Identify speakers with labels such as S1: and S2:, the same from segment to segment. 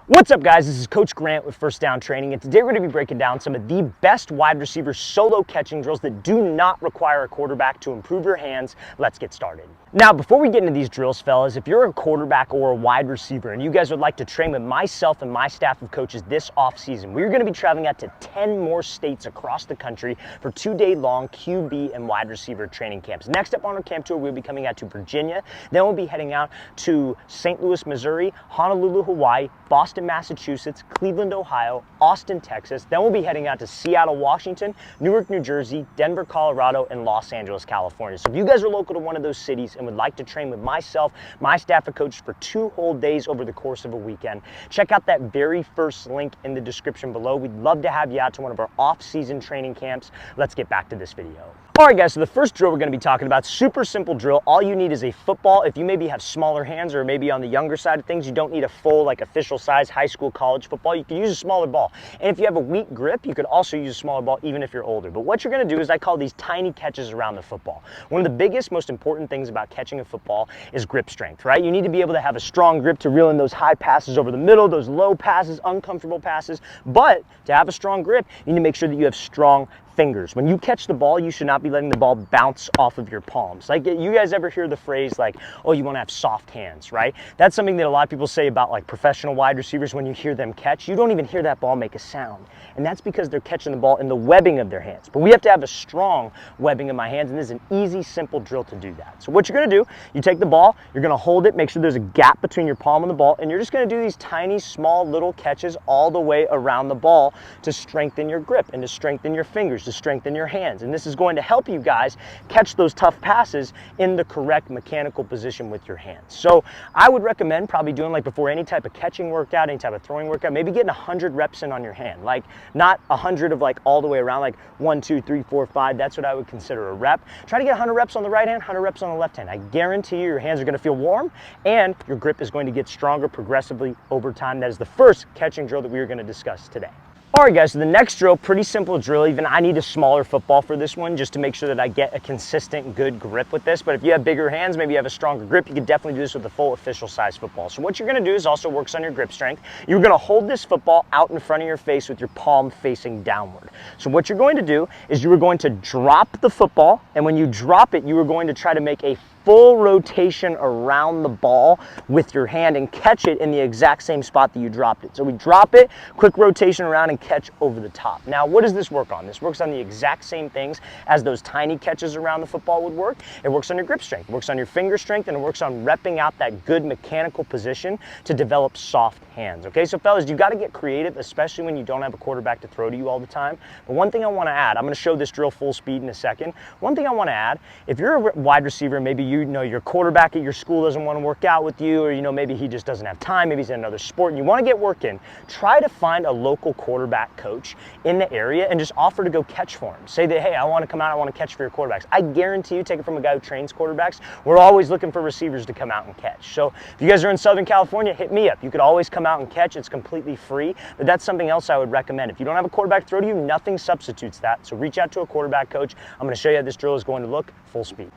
S1: What's up, guys? This is Coach Grant with First Down Training, and today we're going to be breaking down some of the best wide receiver solo catching drills that do not require a quarterback to improve your hands. Let's get started. Now, before we get into these drills, fellas, if you're a quarterback or a wide receiver and you guys would like to train with myself and my staff of coaches this off-season, we're going to be traveling out to 10 more states across the country for 2-day-long QB and wide receiver training camps. Next up on our camp tour, we'll be coming out to Virginia. Then we'll be heading out to St. Louis, Missouri, Honolulu, Hawaii, Boston, Massachusetts, Cleveland, Ohio, Austin, Texas. Then we'll be heading out to Seattle, Washington, Newark, New Jersey, Denver, Colorado, and Los Angeles, California. So if you guys are local to one of those cities and would like to train with myself, my staff of coaches for 2 whole days over the course of a weekend, check out that very first link in the description below. We'd love to have you out to one of our off-season training camps. Let's get back to this video. All right, guys, so the first drill we're going to be talking about, super simple drill. All you need is a football. If you maybe have smaller hands or maybe on the younger side of things, you don't need a full, like, official size high school, college football. You can use a smaller ball. And if you have a weak grip, you could also use a smaller ball even if you're older. But what you're going to do is I call these tiny catches around the football. One of the biggest, most important things about catching a football is grip strength, right? You need to be able to have a strong grip to reel in those high passes over the middle, those low passes, uncomfortable passes. But to have a strong grip, you need to make sure that you have strong fingers. When you catch the ball, you should not be letting the ball bounce off of your palms. Like, you guys ever hear the phrase like, oh, you want to have soft hands, right? That's something that a lot of people say about like professional wide receivers. When you hear them catch, you don't even hear that ball make a sound. And that's because they're catching the ball in the webbing of their hands. But we have to have a strong webbing of my hands, and this is an easy, simple drill to do that. So what you're going to do, you take the ball, you're going to hold it, make sure there's a gap between your palm and the ball, and you're just going to do these tiny, small, little catches all the way around the ball to strengthen your grip and to strengthen your fingers, to strengthen your hands. And this is going to help you guys catch those tough passes in the correct mechanical position with your hands. So I would recommend probably doing, like, before any type of catching workout, any type of throwing workout, maybe getting 100 reps in on your hand. Like, not 100 of like all the way around, like 1, 2, 3, 4, 5. That's what I would consider a rep. Try to get 100 reps on the right hand, 100 reps on the left hand. I guarantee you your hands are going to feel warm and your grip is going to get stronger progressively over time. That is the first catching drill that we are going to discuss today. All right, guys, so the next drill, pretty simple drill. Even I need a smaller football for this one just to make sure that I get a consistent, good grip with this. But if you have bigger hands, maybe you have a stronger grip, you could definitely do this with a full official size football. So what you're gonna do is also works on your grip strength. You're gonna hold this football out in front of your face with your palm facing downward. So what you're going to do is you are going to drop the football, and when you drop it, you are going to try to make a full rotation around the ball with your hand and catch it in the exact same spot that you dropped it. So we drop it, quick rotation around and catch over the top. Now, what does this work on? This works on the exact same things as those tiny catches around the football would work. It works on your grip strength, it works on your finger strength, and it works on repping out that good mechanical position to develop soft hands. Okay, so fellas, you got to get creative, especially when you don't have a quarterback to throw to you all the time. But one thing I want to add, I'm going to show this drill full speed in a second. One thing I want to add, if you're a wide receiver, maybe you know your quarterback at your school doesn't want to work out with you, or maybe he just doesn't have time, maybe he's in another sport and you want to get work in, try to find a local quarterback coach in the area and just offer to go catch for him. Say that, hey, I want to come out, I want to catch for your quarterbacks. I guarantee you, take it from a guy who trains quarterbacks, we're always looking for receivers to come out and catch. So if you guys are in Southern California, hit me up. You could always come out and catch. It's completely free, but that's something else I would recommend. If you don't have a quarterback to throw to you, nothing substitutes that. So reach out to a quarterback coach. I'm going to show you how this drill is going to look full speed.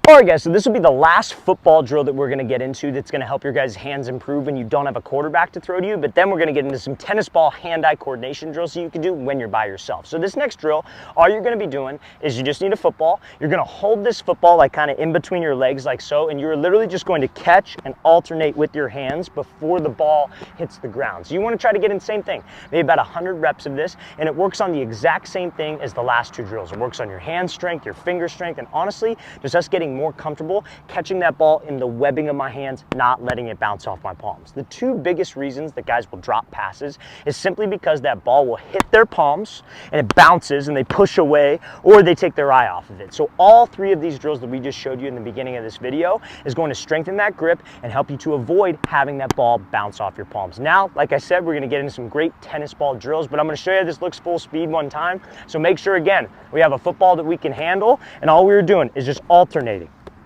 S1: All right, guys, so this will be the last football drill that we're going to get into that's going to help your guys' hands improve when you don't have a quarterback to throw to you, but then we're going to get into some tennis ball hand-eye coordination drills so you can do when you're by yourself. So this next drill, all you're going to be doing is you just need a football. You're going to hold this football like kind of in between your legs like so, and you're literally just going to catch and alternate with your hands before the ball hits the ground. So you want to try to get in the same thing, maybe about 100 reps of this, and it works on the exact same thing as the last 2 drills. It works on your hand strength, your finger strength, and honestly, just us getting more comfortable catching that ball in the webbing of my hands, not letting it bounce off my palms. The 2 biggest reasons that guys will drop passes is simply because that ball will hit their palms and it bounces and they push away or they take their eye off of it. So all 3 of these drills that we just showed you in the beginning of this video is going to strengthen that grip and help you to avoid having that ball bounce off your palms. Now, like I said, we're going to get into some great tennis ball drills, but I'm going to show you how this looks full speed one time. So make sure, again, we have a football that we can handle, and all we were doing is just alternating.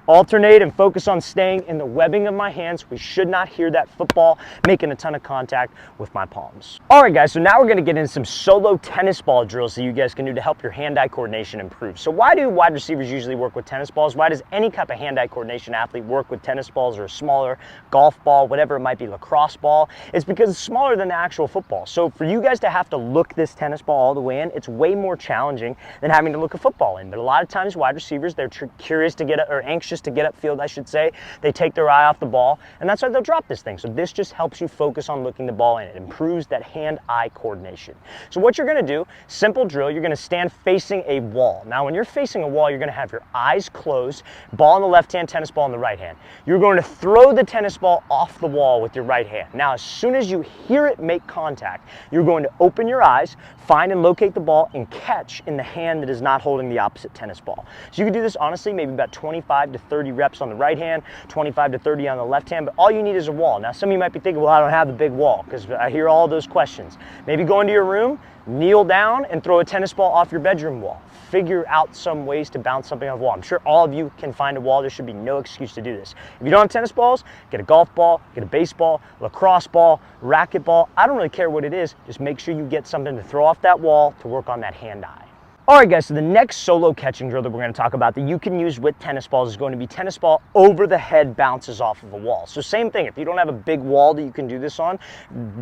S1: alternate and focus on staying in the webbing of my hands. We should not hear that football making a ton of contact with my palms. All right, guys, so now we're gonna get into some solo tennis ball drills that you guys can do to help your hand-eye coordination improve. So why do wide receivers usually work with tennis balls? Why does any type of hand-eye coordination athlete work with tennis balls or a smaller golf ball, whatever it might be, lacrosse ball? It's because it's smaller than the actual football. So for you guys to have to look this tennis ball all the way in, it's way more challenging than having to look a football in. But a lot of times wide receivers, they're curious to get, or anxious to get upfield, I should say. They take their eye off the ball, and that's why they'll drop this thing. So this just helps you focus on looking the ball in. It improves that hand-eye coordination. So what you're gonna do, simple drill, you're gonna stand facing a wall. Now when you're facing a wall, you're gonna have your eyes closed, ball in the left hand, tennis ball in the right hand. You're going to throw the tennis ball off the wall with your right hand. Now as soon as you hear it make contact, you're going to open your eyes, find and locate the ball, and catch in the hand that is not holding the opposite tennis ball. So you can do this honestly, maybe about 25 to 30 reps on the right hand, 25 to 30 on the left hand, but all you need is a wall. Now some of you might be thinking, well, I don't have the big wall, because I hear all those questions. Maybe go into your room, kneel down, and throw a tennis ball off your bedroom wall. Figure out some ways to bounce something off the wall. I'm sure all of you can find a wall. There should be no excuse to do this. If you don't have tennis balls, get a golf ball, get a baseball, lacrosse ball, racquetball. I don't really care what it is. Just make sure you get something to throw off that wall to work on that hand-eye. All right, guys, so the next solo catching drill that we're going to talk about that you can use with tennis balls is going to be tennis ball over the head bounces off of a wall. So same thing, if you don't have a big wall that you can do this on,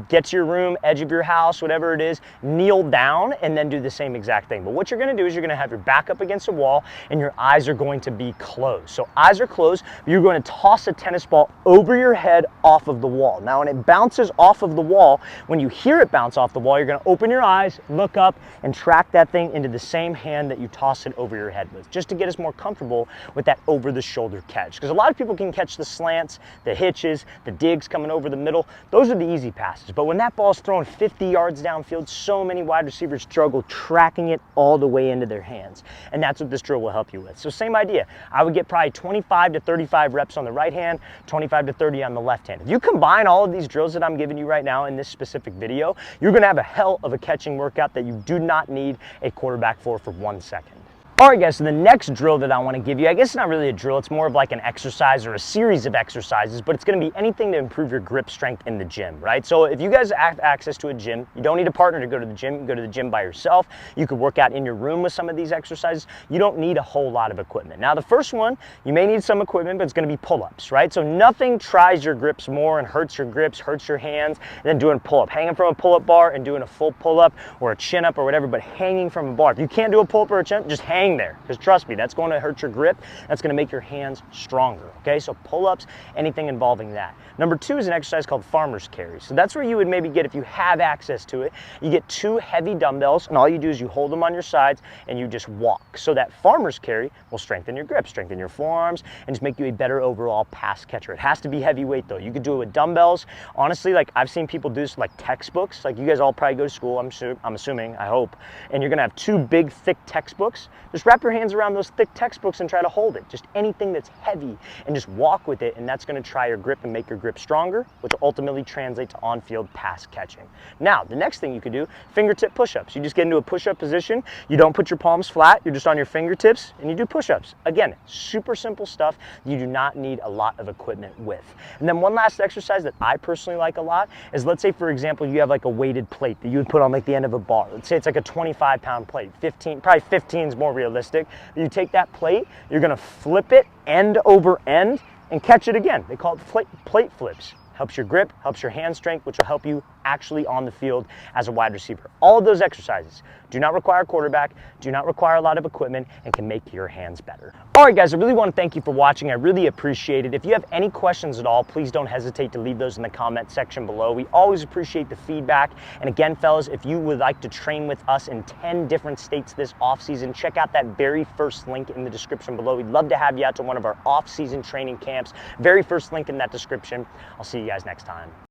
S1: get to your room, edge of your house, whatever it is, kneel down and then do the same exact thing. But what you're going to do is you're going to have your back up against a wall and your eyes are going to be closed. So eyes are closed, you're going to toss a tennis ball over your head off of the wall. Now when it bounces off of the wall, when you hear it bounce off the wall, you're going to open your eyes, look up, and track that thing into the same hand that you toss it over your head with, just to get us more comfortable with that over the shoulder catch. Because a lot of people can catch the slants, the hitches, the digs coming over the middle. Those are the easy passes. But when that ball's thrown 50 yards downfield, so many wide receivers struggle tracking it all the way into their hands. And that's what this drill will help you with. So same idea. I would get probably 25 to 35 reps on the right hand, 25 to 30 on the left hand. If you combine all of these drills that I'm giving you right now in this specific video, you're going to have a hell of a catching workout that you do not need a quarterback for 1 second. All right, guys, so the next drill that I want to give you, I guess it's not really a drill, it's more of like an exercise or a series of exercises, but it's going to be anything to improve your grip strength in the gym, right? So if you guys have access to a gym, you don't need a partner to go to the gym, you can go to the gym by yourself. You could work out in your room with some of these exercises. You don't need a whole lot of equipment. Now the first one, you may need some equipment, but it's going to be pull-ups, right? So nothing tries your grips more and hurts your grips, hurts your hands than doing pull-up. Hanging from a pull-up bar and doing a full pull-up or a chin-up or whatever, but hanging from a bar. If you can't do a pull-up or a chin-up, just hang there, because trust me, that's going to hurt your grip. That's going to make your hands stronger. Okay, so pull-ups, anything involving that. Number two is an exercise called farmer's carry. So that's where you would maybe get, if you have access to it, you get 2 heavy dumbbells, and all you do is you hold them on your sides and you just walk. So that farmer's carry will strengthen your grip, strengthen your forearms, and just make you a better overall pass catcher. It has to be heavyweight though. You could do it with dumbbells. Honestly, like I've seen people do this like textbooks. Like you guys all probably go to school, I'm assuming, I hope, and you're gonna have 2 big thick textbooks. Just wrap your hands around those thick textbooks and try to hold it. Just anything that's heavy and just walk with it, and that's going to try your grip and make your grip stronger, which will ultimately translate to on-field pass catching. Now, the next thing you could do, fingertip push-ups. You just get into a push-up position, you don't put your palms flat, you're just on your fingertips, and you do push-ups. Again, super simple stuff you do not need a lot of equipment with. And then one last exercise that I personally like a lot is, let's say for example, you have like a weighted plate that you would put on like the end of a bar. Let's say it's like a 25-pound plate, 15, probably 15 is more realistic. You take that plate, you're gonna flip it end over end and catch it again. They call it plate flips. Helps your grip, helps your hand strength, which will help you actually on the field as a wide receiver. All of those exercises do not require a quarterback, do not require a lot of equipment, and can make your hands better. All right, guys, I really want to thank you for watching. I really appreciate it. If you have any questions at all, please don't hesitate to leave those in the comment section below. We always appreciate the feedback. And again, fellas, if you would like to train with us in 10 different states this off-season, check out that very first link in the description below. We'd love to have you out to one of our off-season training camps. Very first link in that description. I'll see you guys next time.